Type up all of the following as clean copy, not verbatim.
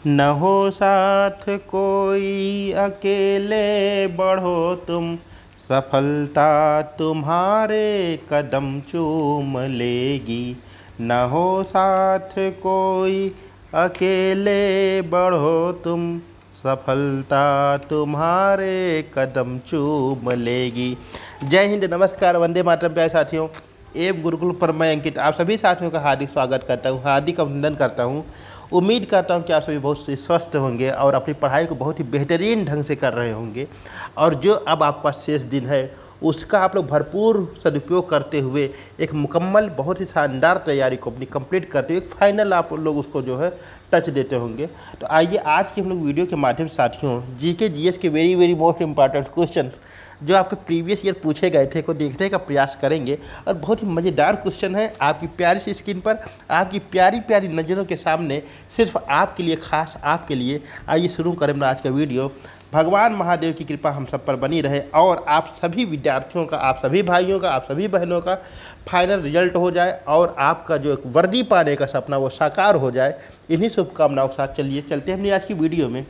न हो साथ कोई अकेले बढ़ो तुम, सफलता तुम्हारे कदम चूम लेगी। न हो साथ कोई अकेले बढ़ो तुम, सफलता तुम्हारे कदम चूम लेगी। जय हिंद, नमस्कार, वंदे मातरम। प्यारे साथियों, एवं गुरुकुल पर मैं अंकित आप सभी साथियों का हार्दिक स्वागत करता हूँ, हार्दिक अभिनंदन करता हूँ। उम्मीद करता हूँ कि आप सभी बहुत से स्वस्थ होंगे और अपनी पढ़ाई को बहुत ही बेहतरीन ढंग से कर रहे होंगे। और जो अब आपके पास शेष दिन है उसका आप लोग भरपूर सदुपयोग करते हुए एक मुकम्मल बहुत ही शानदार तैयारी को अपनी कंप्लीट करते हुए एक फाइनल आप लोग उसको जो है टच देते होंगे। तो आइए आज की हम लोग वीडियो के माध्यम से साथियों जीके जीएस के very very most important question जो आपके प्रीवियस ईयर पूछे गए थे को देखने का प्रयास करेंगे। और बहुत ही मज़ेदार क्वेश्चन है आपकी प्यारी सी स्क्रीन पर, आपकी प्यारी प्यारी नज़रों के सामने, सिर्फ आपके लिए, खास आपके लिए। आइए शुरू करें अपना आज का वीडियो। भगवान महादेव की कृपा हम सब पर बनी रहे और आप सभी विद्यार्थियों का, आप सभी भाइयों का, आप सभी बहनों का फाइनल रिजल्ट हो जाए और आपका जो एक वर्दी पाने का सपना वो साकार हो जाए। इन्हीं शुभकामनाओं के साथ चलिए चलते हैं अपनी आज की वीडियो में।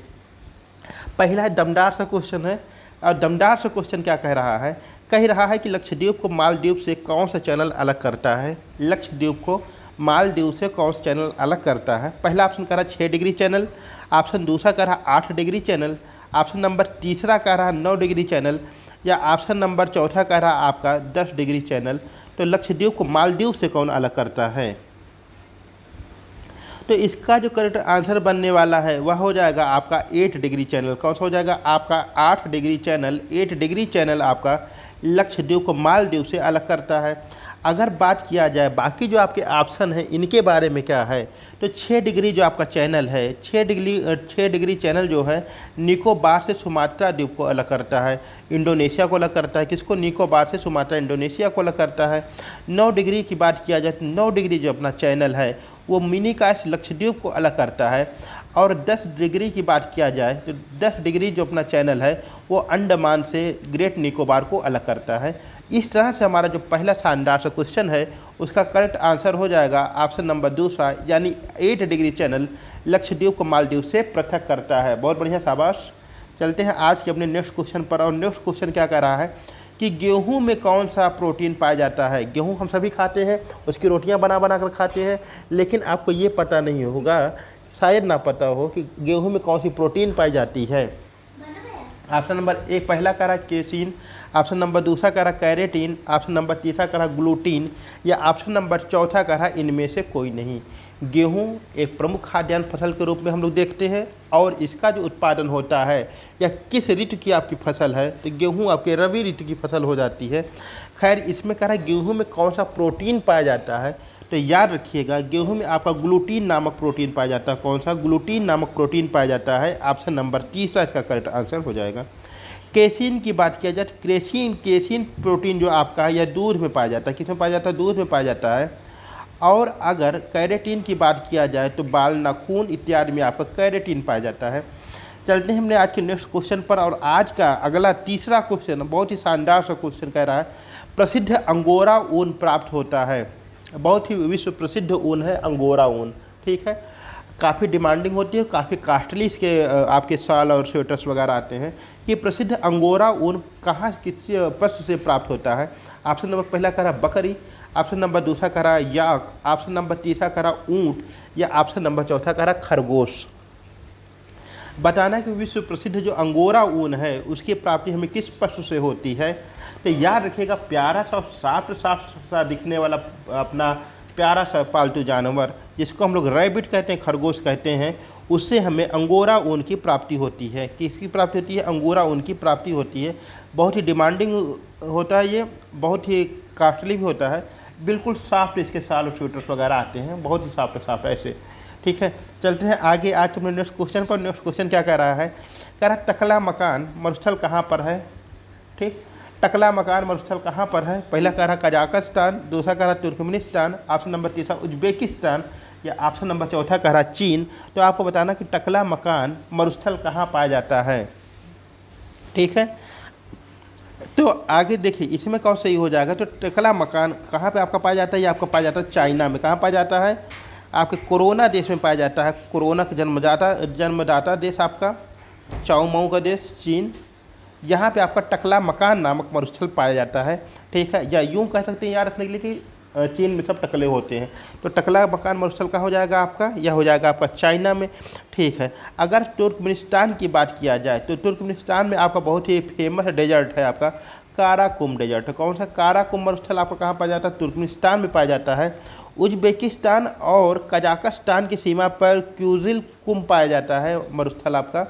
पहला है दमदार सा क्वेश्चन है। और दमदार सा क्वेश्चन क्या कह रहा है? कह रहा है कि लक्षद्वीप को मालदीव से कौन सा चैनल अलग करता है? लक्षद्वीप को मालदीव से कौन सा चैनल अलग करता है? पहला ऑप्शन कह रहा है 6 डिग्री चैनल, ऑप्शन दूसरा कह रहा है 8 डिग्री चैनल, ऑप्शन नंबर तीसरा कह रहा है 9 डिग्री चैनल, या ऑप्शन नंबर चौथा कह रहा है आपका 10 डिग्री चैनल। तो लक्षद्वीप को मालदीव से कौन अलग करता है? तो इसका जो करेक्ट आंसर बनने वाला है वह हो जाएगा आपका 8 डिग्री चैनल। कौन सा हो जाएगा? आपका 8 डिग्री चैनल। 8 डिग्री चैनल आपका लक्षद्वीप को मालदीव से अलग करता है। अगर बात किया जाए बाकी जो आपके ऑप्शन हैं इनके बारे में क्या है, तो 6 डिग्री जो आपका चैनल है, 6 डिग्री चैनल जो है निकोबार से सुमात्रा द्वीप को अलग करता है, इंडोनेशिया को अलग करता है। किसको? निकोबार से सुमात्रा इंडोनेशिया को अलग करता है। 9 डिग्री की बात किया जाए तो 9 डिग्री जो अपना चैनल है वो मिनीकॉय लक्षद्वीप को अलग करता है। और 10 डिग्री की बात किया जाए तो 10 डिग्री जो अपना चैनल है वो अंडमान से ग्रेट निकोबार को अलग करता है। इस तरह से हमारा जो पहला शानदार सा क्वेश्चन है उसका करेक्ट आंसर हो जाएगा ऑप्शन नंबर दूसरा, यानी 8 डिग्री चैनल लक्षद्वीप को मालदीव से पृथक करता है। बहुत बढ़िया, शाबाश। चलते हैं आज के अपने नेक्स्ट क्वेश्चन पर। और नेक्स्ट क्वेश्चन क्या कह रहा है कि गेहूं में कौन सा प्रोटीन पाया जाता है? गेहूं हम सभी खाते हैं, उसकी रोटियां बना बना कर खाते हैं, लेकिन आपको ये पता नहीं होगा, शायद ना पता हो कि गेहूं में कौन सी प्रोटीन पाई जाती है। ऑप्शन नंबर एक पहला कह रहा केसिन, ऑप्शन नंबर दूसरा कह रहा कैरेटीन, ऑप्शन नंबर तीसरा कह रहा ग्लूटीन, या ऑप्शन नंबर चौथा कह रहा इनमें से कोई नहीं। गेहूं एक प्रमुख खाद्यान्न फसल के रूप में हम लोग देखते हैं और इसका जो उत्पादन होता है या किस ऋतु की आपकी फसल है, तो गेहूं आपके रबी ऋतु की फसल हो जाती है। खैर, इसमें कह रहा है गेहूं में कौन सा प्रोटीन पाया जाता है, तो याद रखिएगा गेहूं में आपका ग्लूटीन नामक प्रोटीन पाया जाता है। कौन सा? ग्लूटीन नामक प्रोटीन पाया जाता है। ऑप्शन नंबर तीसरा इसका करेक्ट आंसर हो जाएगा। केसिन की बात किया जाए तो केसिन प्रोटीन जो आपका है यह दूध में पाया जाता है। किसमें पाया जाता है? दूध में पाया जाता है। और अगर कैरेटीन की बात किया जाए तो बाल, नाखून इत्यादि में आपका कैरेटीन पाया जाता है। चलते हैं हमने आज के नेक्स्ट क्वेश्चन पर। और आज का अगला तीसरा क्वेश्चन बहुत ही शानदार सा क्वेश्चन कह रहा है प्रसिद्ध अंगोरा ऊन प्राप्त होता है। बहुत ही विश्व प्रसिद्ध ऊन है अंगोरा ऊन, ठीक है। काफ़ी डिमांडिंग होती है, काफ़ी कास्टली इसके आपके शाल और स्वेटर्स वगैरह आते हैं। ये प्रसिद्ध अंगोरा ऊन कहाँ, किस पशु से प्राप्त होता है? ऑप्शन नंबर पहला कह रहा बकरी, ऑप्शन नंबर दूसरा कह रहा याक, ऑप्शन नंबर तीसरा कह रहा ऊँट, या ऑप्शन नंबर चौथा कह रहा खरगोश। बताना कि विश्व प्रसिद्ध जो अंगोरा ऊन है उसकी प्राप्ति हमें किस पशु से होती है? तो याद रखिएगा प्यारा सा साफ सा दिखने वाला अपना प्यारा सा पालतू जानवर जिसको हम लोग रैबिट कहते हैं, खरगोश कहते हैं, उससे हमें अंगोरा ऊन की प्राप्ति होती है। किसकी प्राप्ति होती है? अंगोरा ऊन की प्राप्ति होती है। बहुत ही डिमांडिंग होता है, ये बहुत ही कास्टली भी होता है। बिल्कुल सॉफ्ट इसके साल और स्वेटर्स वगैरह आते हैं, बहुत ही सॉफ्ट ऐसे, ठीक है। चलते हैं आगे आज तुमने नेक्स्ट क्वेश्चन पर। नेक्स्ट क्वेश्चन क्या कह रहा है? कह रहा है टकला मकान मरुस्थल कहाँ पर है? ठीक, टकला मकान मरुस्थल कहाँ पर है? पहला कह रहा कजाकिस्तान, दूसरा कह रहा तुर्कमेनिस्तान, ऑप्शन नंबर तीसरा उज्बेकिस्तान, या ऑप्शन नंबर चौथा कह रहा चीन। तो आपको बताना कि टकला मकान मरुस्थल कहाँ पाया जाता है, ठीक है। तो आगे देखिए इसमें कौन सही हो जाएगा। तो टकला मकान कहाँ पे आपका पाया जाता है? ये आपका पाया जाता है चाइना में। कहाँ पाया जाता है? आपके कोरोना देश में पाया जाता है। कोरोना का जन्मदाता देश आपका चाओमाओ का देश चीन। यहाँ पे आपका टकला मकान नामक मरुस्थल पाया जाता है, ठीक है। या यूँ कह सकते हैं याद रखने के लिए कि चीन में सब टकले होते हैं, तो टकला मकान मरुस्थल कहाँ हो जाएगा आपका, यह हो जाएगा आपका चाइना में, ठीक है। अगर तुर्कमेनिस्तान की बात किया जाए तो तुर्कमेनिस्तान में आपका बहुत ही फेमस डेजर्ट है आपका काराकुम डेजर्ट। कौन सा काराकुम मरुस्थल आपका कहाँ पाया जाता है, तुर्कमेनिस्तान में पाया जाता है। उज्बेकिस्तान और कजाकिस्तान की सीमा पर क्यूजिल कुम पाया जाता है मरुस्थल आपका।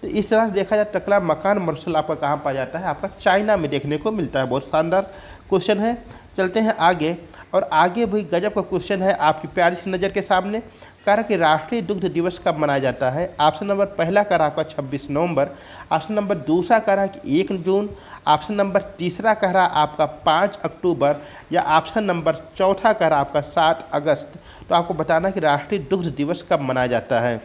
तो इस तरह से देखा जाए टकला मकान मरुस्थल आपका कहाँ पाया जाता है, आपका चाइना में देखने को मिलता है। बहुत शानदार क्वेश्चन है। चलते हैं आगे, और आगे भी गजब का क्वेश्चन है आपकी प्यारी सी नज़र के सामने। कह रहा कि राष्ट्रीय दुग्ध दिवस कब मनाया जाता है। ऑप्शन नंबर पहला कह रहा आपका 26 नवंबर, ऑप्शन नंबर दूसरा कह रहा कि 1 जून, ऑप्शन नंबर तीसरा कह रहा आपका 5 अक्टूबर, या ऑप्शन नंबर चौथा कह रहा आपका 7 अगस्त। तो आपको बताना कि राष्ट्रीय दुग्ध दिवस कब मनाया जाता है।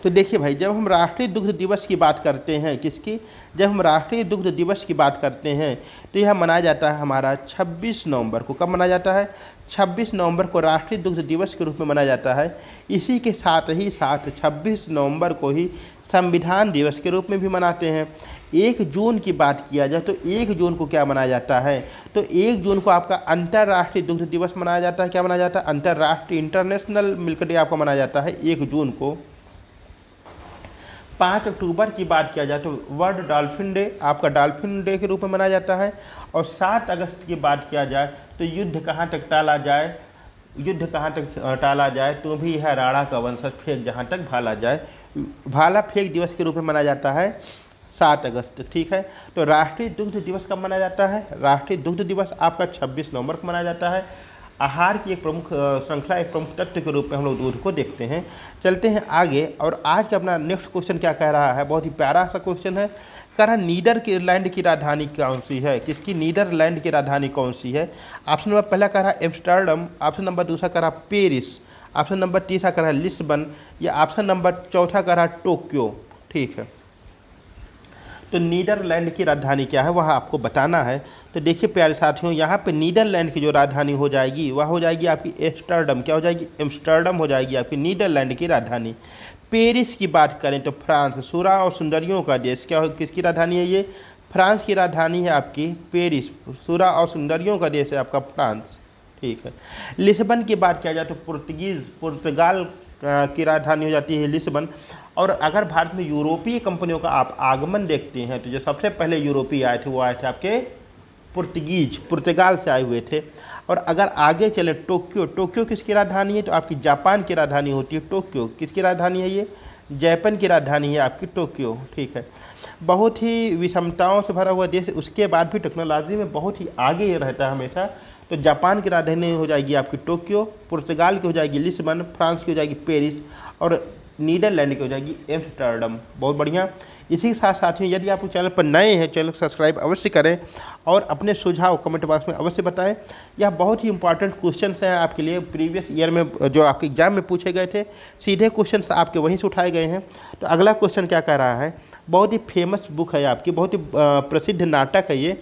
तो देखिए भाई, जब हम राष्ट्रीय दुग्ध दिवस की बात करते हैं, किसकी, जब हम राष्ट्रीय दुग्ध दिवस की बात करते हैं तो यह मनाया जाता है हमारा 26 नवंबर को। कब मनाया जाता है, 26 नवंबर को राष्ट्रीय दुग्ध दिवस के रूप में मनाया जाता है। इसी के साथ ही साथ 26 नवंबर को ही संविधान दिवस के रूप में भी मनाते हैं। 1 जून की बात किया जाए तो 1 जून को क्या मनाया जाता है, तो 1 जून को आपका अंतर्राष्ट्रीय दुग्ध दिवस मनाया जाता है। क्या मनाया जाता है, अंतर्राष्ट्रीय इंटरनेशनल मिल्क डे आपका मनाया जाता है 1 जून को। 5 अक्टूबर की बात किया जाए तो वर्ल्ड डॉल्फिन डे आपका डॉल्फिन डे के रूप में मनाया जाता है। और 7 अगस्त की बात किया जाए तो युद्ध कहाँ तक टाला जाए, युद्ध कहाँ तक टाला जाए, तो भी यह राणा का वंशज फेंक जहाँ तक भाला जाए, भाला फेंक दिवस के रूप में मनाया जाता है 7 अगस्त, ठीक है। तो राष्ट्रीय दुग्ध दिवस कब मनाया जाता है, राष्ट्रीय दुग्ध दिवस आपका 26 नवंबर को मनाया जाता है। आहार की एक प्रमुख श्रृंखला, एक प्रमुख तत्व के रूप में हम लोग दूध को देखते हैं। चलते हैं आगे, और आज का अपना नेक्स्ट क्वेश्चन क्या कह रहा है, बहुत ही प्यारा सा क्वेश्चन है। कह रहा नीदरलैंड की राजधानी कौन सी है, किसकी, नीदरलैंड की राजधानी कौन सी है। ऑप्शन नंबर पहला कह रहा है एम्स्टर्डम, ऑप्शन नंबर दूसरा कह रहा पेरिस, ऑप्शन नंबर तीसरा कह रहा है लिस्बन, या ऑप्शन नंबर चौथा कह रहा है टोक्यो, ठीक है। तो नीदरलैंड की राजधानी क्या है वह आपको बताना है। तो देखिए प्यारे साथियों, यहाँ पे नीदरलैंड की जो राजधानी हो जाएगी वह हो जाएगी आपकी एम्स्टर्डम। क्या हो जाएगी, एम्स्टर्डम हो जाएगी आपकी नीदरलैंड की राजधानी। पेरिस की बात करें तो फ्रांस, सूरा और सुंदरियों का देश, क्या किसकी राजधानी है ये, फ्रांस की राजधानी है आपकी पेरिस। सूरा और सुंदरियों का देश है आपका फ्रांस, ठीक है। लिस्बन की बात किया जाए तो पुर्तगाल की राजधानी हो जाती है लिस्बन। और अगर भारत में यूरोपीय कंपनियों का आप आगमन देखते हैं तो जो सबसे पहले यूरोपीय आए थे वो आए थे आपके पुर्तगाल से आए हुए थे। और अगर आगे चले टोक्यो, टोक्यो किसकी राजधानी है, तो आपकी जापान की राजधानी होती है टोक्यो। किसकी राजधानी है ये, जापान की राजधानी है आपकी टोक्यो, ठीक है। बहुत ही विषमताओं से भरा हुआ देश, उसके बाद भी टेक्नोलॉजी में बहुत ही आगे रहता है हमेशा। तो जापान की राजधानी हो जाएगी आपकी टोक्यो, पुर्तगाल की हो जाएगी लिस्बन, फ्रांस की हो जाएगी पेरिस, और नीदरलैंड की हो जाएगी एम्स्टर्डम। बहुत बढ़िया। इसी के साथ साथियों, यदि आप चैनल पर नए हैं, चैनल को सब्सक्राइब अवश्य करें और अपने सुझाव कमेंट बॉक्स में अवश्य बताएं। यह बहुत ही इंपॉर्टेंट क्वेश्चन हैं आपके लिए, प्रीवियस ईयर में जो आपके एग्जाम में पूछे गए थे, सीधे क्वेश्चन आपके वहीं से उठाए गए हैं। तो अगला क्वेश्चन क्या कह रहा है, बहुत ही फेमस बुक है आपकी, बहुत ही प्रसिद्ध नाटक है ये।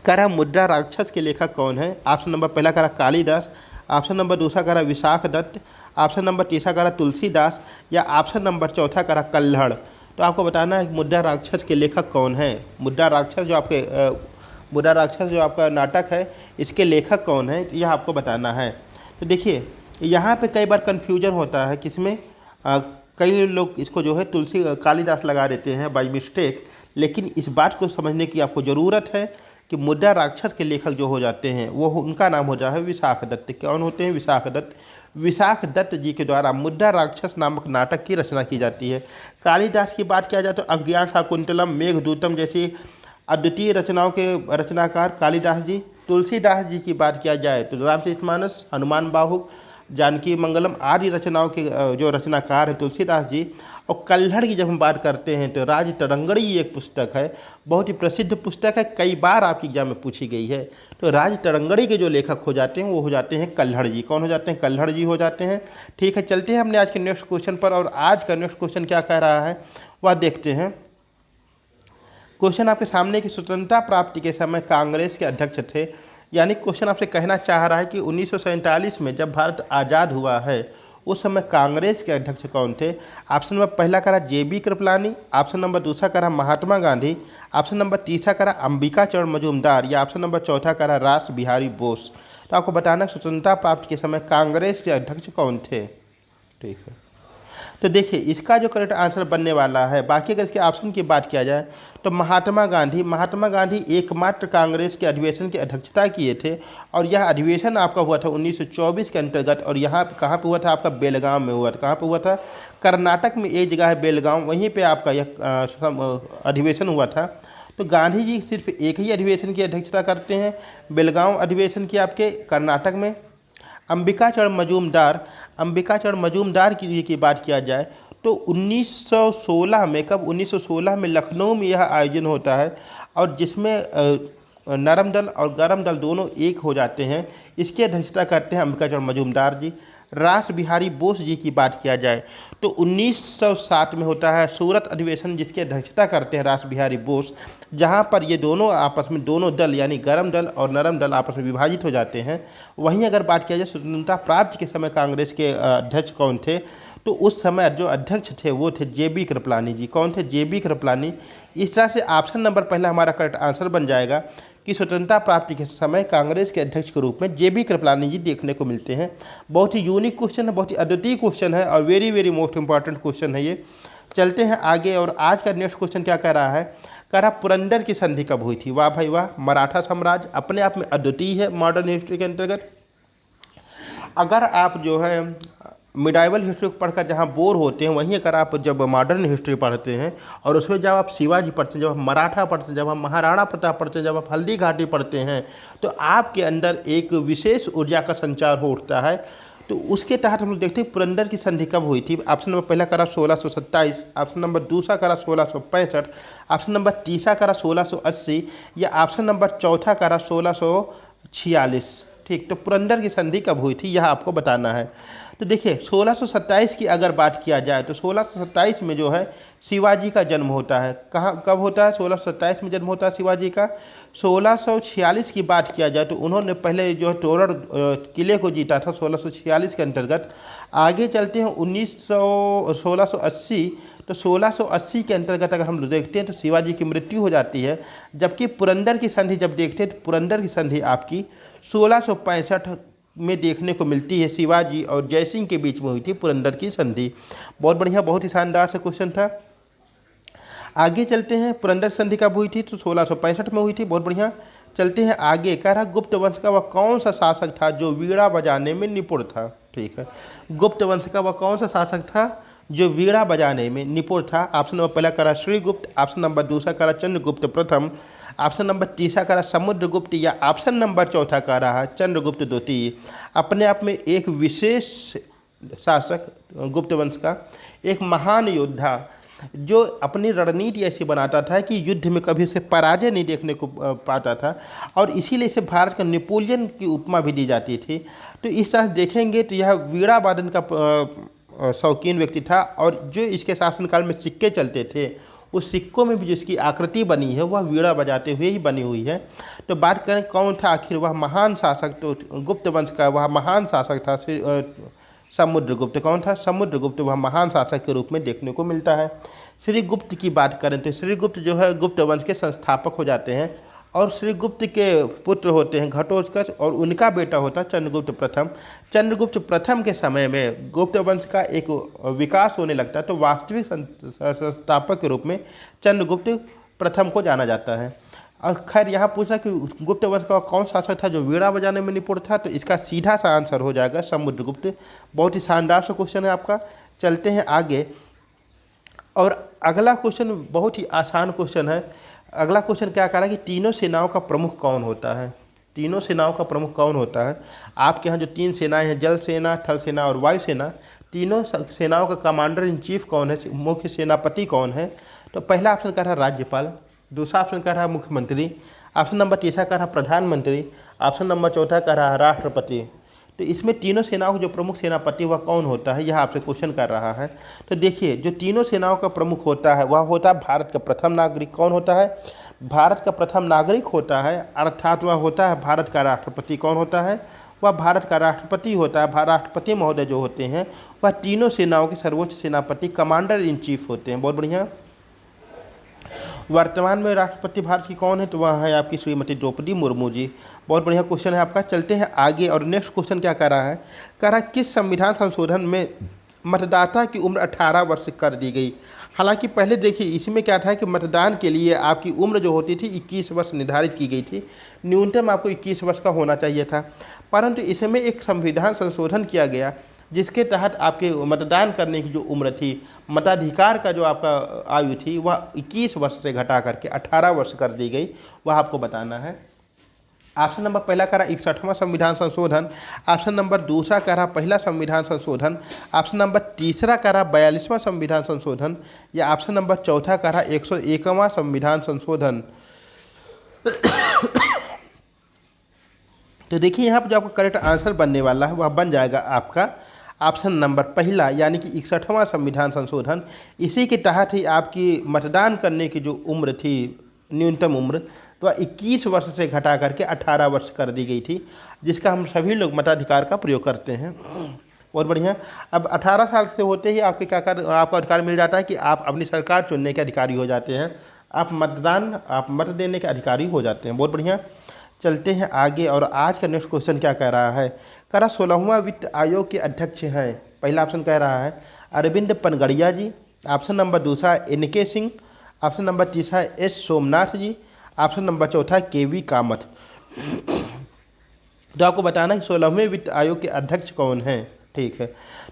कह रहा मुद्रा राक्षस के लेखक कौन है। ऑप्शन नंबर पहला कह रहा कालिदास, ऑप्शन नंबर दूसरा कह रहा विशाख दत्त, ऑप्शन नंबर तीसरा कह रहा तुलसीदास, या ऑप्शन नंबर चौथा कह रहा कल्हड़। तो आपको बताना है मुद्रा राक्षस के लेखक कौन है। मुद्रा राक्षस जो आपका नाटक है, इसके लेखक कौन है, यह आपको बताना है। तो देखिए यहाँ पे कई बार कन्फ्यूजन होता है, किसमें कई लोग इसको जो है कालिदास लगा देते हैं बाय मिस्टेक। लेकिन इस बात को समझने की आपको ज़रूरत है कि मुद्रा राक्षस के लेखक जो हो जाते हैं वो उनका नाम हो जाता है विशाख दत्त। कौन होते हैं, विशाख दत्त। विशाख दत्त जी के द्वारा मुद्रा राक्षस नामक नाटक की रचना की जाती है। कालिदास की बात किया जाए तो अज्ञान शाकुंतलम, मेघदूतम जैसी अद्वितीय रचनाओं के रचनाकार कालिदास जी। तुलसीदास जी की बात किया जाए तो रामचरितमानस, हनुमान बाहुक, जानकी मंगलम आदि रचनाओं के जो रचनाकार है तुलसीदास जी। और कल्हड़ की जब हम बात करते हैं तो राज तरंगड़ी एक पुस्तक है, बहुत ही प्रसिद्ध पुस्तक है, कई बार आपके एग्जाम में पूछी गई है। तो राज तरंगड़ी के जो लेखक हो जाते हैं वो हो जाते हैं कल्हड़ जी। कौन हो जाते हैं, कल्हड़ जी हो जाते हैं, ठीक है। चलते हैं हमने आज के नेक्स्ट क्वेश्चन पर, और आज का नेक्स्ट क्वेश्चन क्या कह रहा है वह देखते हैं। क्वेश्चन आपके सामने की स्वतंत्रता प्राप्ति के समय कांग्रेस के अध्यक्ष थे यानी क्वेश्चन आपसे कहना चाह रहा है कि 1947 में जब भारत आज़ाद हुआ है उस समय कांग्रेस के अध्यक्ष कौन थे। ऑप्शन नंबर पहला करा JB कृपलानी, ऑप्शन नंबर दूसरा करा महात्मा गांधी, ऑप्शन नंबर तीसरा करा अंबिका चरण मजूमदार, या ऑप्शन नंबर चौथा करा रास बिहारी बोस। तो आपको बताना स्वतंत्रता प्राप्ति के समय कांग्रेस के अध्यक्ष कौन थे। ठीक है, तो देखिए इसका जो करेक्ट आंसर बनने वाला है, बाकी अगर इसके ऑप्शन की बात किया जाए तो महात्मा गांधी एकमात्र कांग्रेस के अधिवेशन की अध्यक्षता किए थे और यह अधिवेशन आपका हुआ था 1924 के अंतर्गत। और यहाँ कहाँ पे हुआ था, आपका बेलगाम में हुआ था। कहाँ पे हुआ था, कर्नाटक में एक जगह है बेलगाम, वहीं पे आपका यह अधिवेशन हुआ था। तो गांधी जी सिर्फ एक ही अधिवेशन की अध्यक्षता करते हैं, बेलगाम अधिवेशन की आपके कर्नाटक में। अंबिका चरण मजूमदार की बात किया जाए तो 1916 में, कब 1916 में लखनऊ में यह आयोजन होता है और जिसमें नरम दल और गरम दल दोनों एक हो जाते हैं। इसकी अध्यक्षता करते हैं अंबिका चरण मजूमदार जी। रास बिहारी बोस जी की बात किया जाए तो 1907 में होता है सूरत अधिवेशन, जिसकी अध्यक्षता करते हैं रास बिहारी बोस, जहां पर ये दोनों आपस में दोनों दल यानी गरम दल और नरम दल आपस में विभाजित हो जाते हैं। वहीं अगर बात किया जाए स्वतंत्रता प्राप्ति के समय कांग्रेस के अध्यक्ष कौन थे, तो उस समय जो अध्यक्ष थे वो थे JB कृपलानी जी। कौन थे, JB कृपलानी। इस तरह से ऑप्शन नंबर पहला हमारा करेक्ट आंसर बन जाएगा कि स्वतंत्रता प्राप्ति के समय कांग्रेस के अध्यक्ष के रूप में JB कृपलानी जी देखने को मिलते हैं। बहुत ही यूनिक क्वेश्चन है, बहुत ही अद्वितीय क्वेश्चन है और very very most important question है ये। चलते हैं आगे और आज का नेक्स्ट क्वेश्चन क्या कह रहा है, कह रहा पुरंदर की संधि कब हुई थी। वाह भाई वाह, मराठा साम्राज्य अपने आप में अद्वितीय है मॉडर्न हिस्ट्री के अंतर्गत। अगर आप जो है मिडाइवल हिस्ट्री पढ़कर जहाँ बोर होते हैं, वहीं अगर आप जब मॉडर्न हिस्ट्री पढ़ते हैं और उसमें जब आप शिवाजी पढ़ते हैं, जब आप मराठा पढ़ते हैं, जब आप महाराणा प्रताप पढ़ते हैं, जब आप हल्दी घाटी पढ़ते हैं, तो आपके अंदर एक विशेष ऊर्जा का संचार हो उठता है। तो उसके तहत हम लोग देखते हैं पुरंदर की संधि कब हुई थी। ऑप्शन नंबर पहला करा 1627, ऑप्शन नंबर दूसरा करा 1665, ऑप्शन नंबर तीसरा करा 1680, या ऑप्शन नंबर चौथा करा 1646। ठीक, तो पुरंदर की संधि कब हुई थी यह आपको बताना है। तो देखिए 1627 की अगर बात किया जाए तो 1627 में जो है शिवाजी का जन्म होता है। कहाँ कब होता है, 1627 में जन्म होता है शिवाजी का। 1646 की बात किया जाए तो उन्होंने पहले जो है तोरण किले को जीता था 1646 के अंतर्गत। आगे चलते हैं 1680, तो 1680 के अंतर्गत अगर हम देखते हैं तो शिवाजी की मृत्यु हो जाती है। जबकि पुरंदर की संधि जब देखते हैं तो पुरंदर की संधि आपकी 1665 में देखने को मिलती है। शिवाजी और जयसिंह के बीच में हुई थी पुरंदर की संधि। बहुत बढ़िया, बहुत ही शानदार सा क्वेश्चन था। आगे चलते हैं, पुरंदर संधि कब हुई थी, तो 1665 में हुई थी। बहुत बढ़िया, चलते हैं आगे। कह रहा गुप्त वंश का वह कौन सा शासक था जो वीणा बजाने में निपुण था। ठीक है, गुप्त वंश का वह कौन सा शासक था जो वीणा बजाने में निपुण था। ऑप्शन नंबर पहला करा श्रीगुप्त, ऑप्शन नंबर दूसरा करा चंद्रगुप्त प्रथम, ऑप्शन नंबर तीसरा करा समुद्रगुप्त, या ऑप्शन नंबर चौथा का रहा चंद्रगुप्त द्वितीय। अपने आप में एक विशेष शासक, गुप्त वंश का एक महान योद्धा जो अपनी रणनीति ऐसी बनाता था कि युद्ध में कभी उसे पराजय नहीं देखने को पाता था, और इसीलिए इसे भारत का नेपोलियन की उपमा भी दी जाती थी। तो इस तरह देखेंगे तो यह वीणा वादन का शौकीन व्यक्ति था, और जो इसके शासनकाल में सिक्के चलते थे उस सिक्कों में भी जिसकी आकृति बनी है वह वीणा बजाते हुए ही बनी हुई है। तो बात करें कौन था आखिर वह महान शासक, तो गुप्त वंश का वह महान शासक था समुद्रगुप्त। कौन था, समुद्रगुप्त। वह महान शासक के रूप में देखने को मिलता है। श्रीगुप्त की बात करें तो श्रीगुप्त जो है गुप्त वंश के संस्थापक हो जाते हैं, और श्रीगुप्त के पुत्र होते हैं घटोत्कच, और उनका बेटा होता है चंद्रगुप्त प्रथम। चंद्रगुप्त प्रथम के समय में गुप्त वंश का एक विकास होने लगता है, तो वास्तविक संस्थापक के रूप में चंद्रगुप्त प्रथम को जाना जाता है। और खैर यहाँ पूछा कि गुप्त वंश का कौन शासक था जो वीणा बजाने में निपुण था, तो इसका सीधा सा आंसर हो जाएगा समुद्रगुप्त। बहुत ही शानदार सा क्वेश्चन है आपका। चलते हैं आगे, और अगला क्वेश्चन बहुत ही आसान क्वेश्चन है। अगला क्वेश्चन क्या कह रहा है कि तीनों सेनाओं का प्रमुख कौन होता है। तीनों सेनाओं का प्रमुख कौन होता है। आपके यहाँ जो तीन सेनाएं हैं, जल सेना, थल सेना और वायु सेना, तीनों सेनाओं का कमांडर इन चीफ कौन है, मुख्य सेनापति कौन है। तो पहला ऑप्शन कह रहा है राज्यपाल, दूसरा ऑप्शन कह रहा है मुख्यमंत्री, ऑप्शन नंबर तीसरा कह रहा है प्रधानमंत्री, ऑप्शन नंबर चौथा कह रहा है राष्ट्रपति। तो इसमें तीनों सेनाओं का जो प्रमुख सेनापति वह कौन होता है, यह आपसे क्वेश्चन कर रहा है। तो देखिए जो तीनों सेनाओं का प्रमुख होता है वह होता है भारत का प्रथम नागरिक। कौन होता है, भारत का प्रथम नागरिक होता है, अर्थात वह होता है भारत का राष्ट्रपति। कौन होता है? वह भारत का राष्ट्रपति होता है। राष्ट्रपति महोदय जो होते हैं वह तीनों सेनाओं के सर्वोच्च सेनापति, कमांडर इन चीफ होते हैं। बहुत बढ़िया। वर्तमान में राष्ट्रपति भारत की कौन है? तो वह है आपकी श्रीमती द्रौपदी मुर्मू जी। बहुत बढ़िया क्वेश्चन है आपका। चलते हैं आगे और नेक्स्ट क्वेश्चन क्या कह रहा है? कह रहा है किस संविधान संशोधन में मतदाता की उम्र 18 वर्ष कर दी गई? हालांकि पहले देखिए इसमें क्या था कि मतदान के लिए आपकी उम्र जो होती थी 21 वर्ष निर्धारित की गई थी, न्यूनतम आपको 21 वर्ष का होना चाहिए था। परंतु इसमें एक संविधान संशोधन किया गया जिसके तहत आपके मतदान करने की जो उम्र थी, मताधिकार का जो आपका आयु थी, वह 21 वर्ष से घटा करके 18 वर्ष कर दी गई। वह आपको बताना है। ऑप्शन नंबर पहला कह रहा 61वां संविधान संशोधन, ऑप्शन नंबर दूसरा कह रहा पहला संविधान संशोधन, ऑप्शन नंबर तीसरा कह रहा 42वां संविधान संशोधन, या ऑप्शन नंबर चौथा कह रहा 101वां संविधान संशोधन। तो देखिए यहाँ पर जो आपका करेक्ट आंसर बनने वाला है वह बन जाएगा आपका ऑप्शन नंबर पहला, यानी कि 61वां संविधान संशोधन। इसी के तहत ही आपकी मतदान करने की जो उम्र थी, न्यूनतम उम्र, तो 21 वर्ष से घटा करके 18 वर्ष कर दी गई थी, जिसका हम सभी लोग मताधिकार का प्रयोग करते हैं। बहुत बढ़िया। अब 18 साल से होते ही आपके क्या कर आपको अधिकार मिल जाता है कि आप अपनी सरकार चुनने के अधिकारी हो जाते हैं, आप मत देने के अधिकारी हो जाते हैं। बहुत बढ़िया। चलते हैं आगे और आज का नेक्स्ट क्वेश्चन क्या कह रहा है? कह रहा 16वां वित्त आयोग के अध्यक्ष हैं। पहला ऑप्शन कह रहा है अरविंद पनगड़िया जी, ऑप्शन नंबर दूसरा NK सिंह, ऑप्शन नंबर तीसरा S सोमनाथ जी, ऑप्शन नंबर चौथा KV कामत। तो आपको बताना है 16वें वित्त आयोग के अध्यक्ष कौन हैं। ठीक है,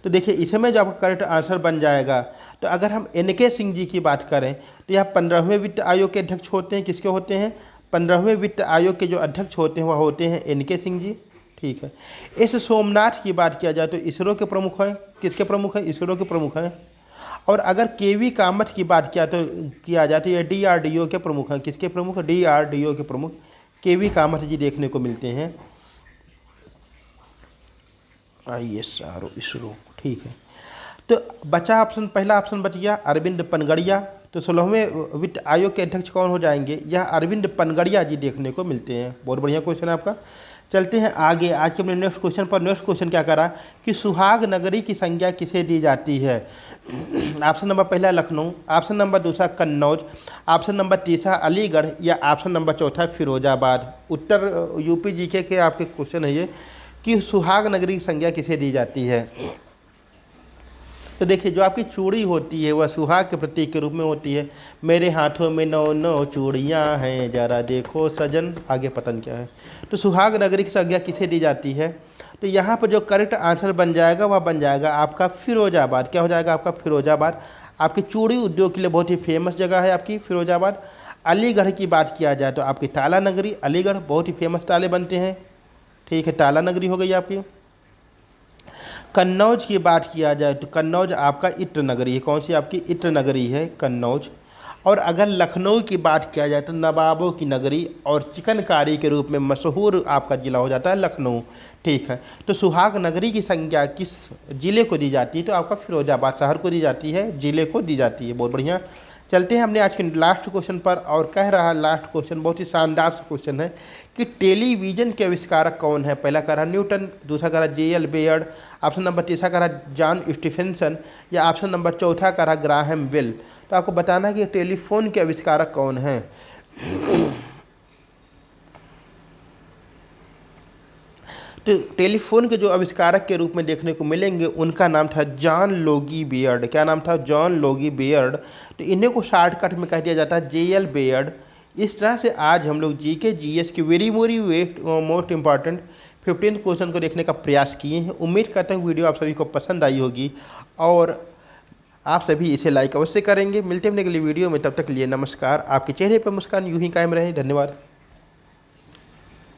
तो देखिए इसमें जो आपका करेक्ट आंसर बन जाएगा, तो अगर हम NK सिंह जी की बात करें तो यह 15वें वित्त आयोग के अध्यक्ष होते हैं। किसके होते हैं? 15वें वित्त आयोग के जो अध्यक्ष होते हैं वह होते हैं NK सिंह जी। ठीक है। इस सोमनाथ की बात किया जाए तो इसरो के प्रमुख हैं। किसके प्रमुख हैं? इसरो के प्रमुख हैं। और अगर KV कामत की बात किया जाए तो ये DRDO के प्रमुख हैं। किसके प्रमुख? DRDO के प्रमुख KV कामत जी देखने को मिलते हैं। ISRO, इसरो। ठीक है, तो बचा ऑप्शन, पहला ऑप्शन बच गया अरविंद पनगड़िया। तो 16वें वित्त आयोग के अध्यक्ष कौन हो जाएंगे? यह अरविंद पनगड़िया जी देखने को मिलते हैं। बहुत बढ़िया क्वेश्चन है आपका। चलते हैं आगे आज के अपने नेक्स्ट क्वेश्चन पर। नेक्स्ट क्वेश्चन क्या करा कि सुहाग नगरी की संज्ञा किसे दी जाती है? ऑप्शन नंबर पहला लखनऊ, ऑप्शन नंबर दूसरा कन्नौज, ऑप्शन नंबर तीसरा अलीगढ़, या ऑप्शन नंबर चौथा फिरोजाबाद। उत्तर UP GK के आपके क्वेश्चन है ये कि सुहाग नगरी की संज्ञा किसे दी जाती है। तो देखिए जो आपकी चूड़ी होती है वह सुहाग के प्रतीक के रूप में होती है। मेरे हाथों में 9 चूड़ियाँ हैं, जरा देखो सजन। आगे पतन क्या है? तो सुहाग नगरी की संज्ञा किसे दी जाती है? तो यहाँ पर जो करेक्ट आंसर बन जाएगा वह बन जाएगा आपका फिरोजाबाद। क्या हो जाएगा आपका? फिरोजाबाद। आपकी चूड़ी उद्योग के लिए बहुत ही फेमस जगह है आपकी फिरोजाबाद। अलीगढ़ की बात किया जाए तो आपकी ताला नगरी, अलीगढ़ बहुत ही फेमस ताले बनते हैं। ठीक है, ताला नगरी हो गई आपकी। कन्नौज की बात किया जाए तो कन्नौज आपका इत्र नगरी है। कौन सी आपकी? इत्र नगरी है कन्नौज। और अगर लखनऊ की बात किया जाए तो नवाबों की नगरी और चिकनकारी के रूप में मशहूर आपका ज़िला हो जाता है लखनऊ। ठीक है, तो सुहाग नगरी की संज्ञा किस ज़िले को दी जाती है? तो आपका फिरोजाबाद शहर को दी जाती है, ज़िले को दी जाती है। बहुत बढ़िया। चलते हैं हमने आज के लास्ट क्वेश्चन पर, और कह रहा लास्ट क्वेश्चन बहुत ही शानदार सा क्वेश्चन है कि टेलीविज़न के आविष्कारक कौन है? पहला कह रहा न्यूटन, दूसरा कह रहा JL बेयर्ड, ऑप्शन नंबर तीसरा कह रहा जॉन स्टीफेंसन, या ऑप्शन नंबर चौथा कह रहा ग्राहम बेल। तो आपको बताना है कि टेलीफोन के आविष्कारक कौन हैं। तो टेलीफोन के जो आविष्कारक के रूप में देखने को मिलेंगे उनका नाम था जॉन लोगी बेयर्ड। क्या नाम था? John Logie Baird. तो इन्हें को शॉर्टकट में कह दिया जाता है JL बेयर्ड। इस तरह से आज हम लोग GK GS की वेरी मोस्ट इंपॉर्टेंट 15 क्वेश्चन को देखने का प्रयास किए हैं। उम्मीद करता हूँ वीडियो आप सभी को पसंद आई होगी और आप सभी इसे लाइक अवश्य करेंगे। मिलते हैं अगली वीडियो में, तब तक के लिए नमस्कार। आपके चेहरे पर मुस्कान यूं ही कायम रहे। धन्यवाद।